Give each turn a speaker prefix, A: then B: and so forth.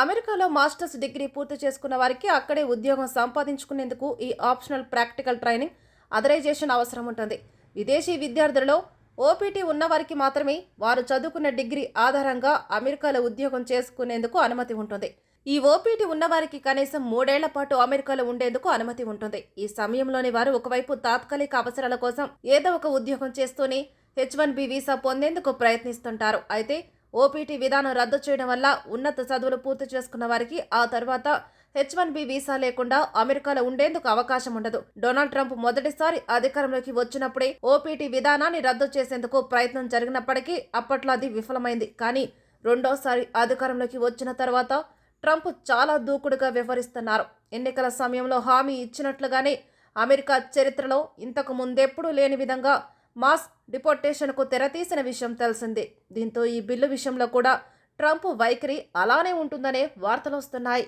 A: అమెరికాలో masters degree పూర్తి చేసుకున్న వారికి అక్కడే ఉద్యోగం సంపాదించుకునేందుకు ఈ ఆప్షనల్ ప్రాక్టికల్ ట్రైనింగ్ అథరైజేషన్ అవసరం ఉంటుంది. విదేశీ విద్యార్థులలో ఓపీటీ ఉన్నవారికి మాత్రమే వారు చదువుకున్న డిగ్రీ ఆధారంగా అమెరికాలో ఉద్యోగం చేసుకునేందుకు అనుమతి ఉంటుంది. ఈ ఓపీటీ ఉన్నవారికి కనీసం 3 ఏళ్ల పాటు అమెరికాలో ఉండేందుకు అనుమతి ఉంటుంది. ఈ సమయంలోని వారు ఒకవైపు తాత్కాలిక అవసరాల కోసం ఏదో ఒక ఉద్యోగం చేస్తూనే H1B వీసా పొందేందుకు ప్రయత్నిస్తుంటారు. అయితే ఓపీటీ విధానం రద్దు చేయడం వల్ల ఉన్నత చదువులు పూర్తి చేసుకున్న వారికి ఆ తర్వాత H1B వీసా లేకుండా అమెరికాలో ఉండేందుకు అవకాశం ఉండదు. డొనాల్డ్ ట్రంప్ మొదటిసారి అధికారంలోకి వచ్చినప్పుడే ఓపీటీ విధానాన్ని రద్దు చేసేందుకు ప్రయత్నం జరిగినప్పటికీ అప్పట్లో అది విఫలమైంది. కానీ రెండోసారి అధికారంలోకి వచ్చిన తర్వాత ట్రంప్ చాలా దూకుడుగా వ్యవహరిస్తున్నారు. ఎన్నికల సమయంలో హామీ ఇచ్చినట్లుగానే అమెరికా చరిత్రలో ఇంతకు ముందెప్పుడూ లేని విధంగా మాస్ డిపోర్టేషన్కు తెరతీసిన విషయం తెలిసిందే. దీంతో ఈ బిల్లు విషయంలో కూడా ట్రంప్ వైఖరి అలానే ఉంటుందనే వార్తలు వస్తున్నాయి.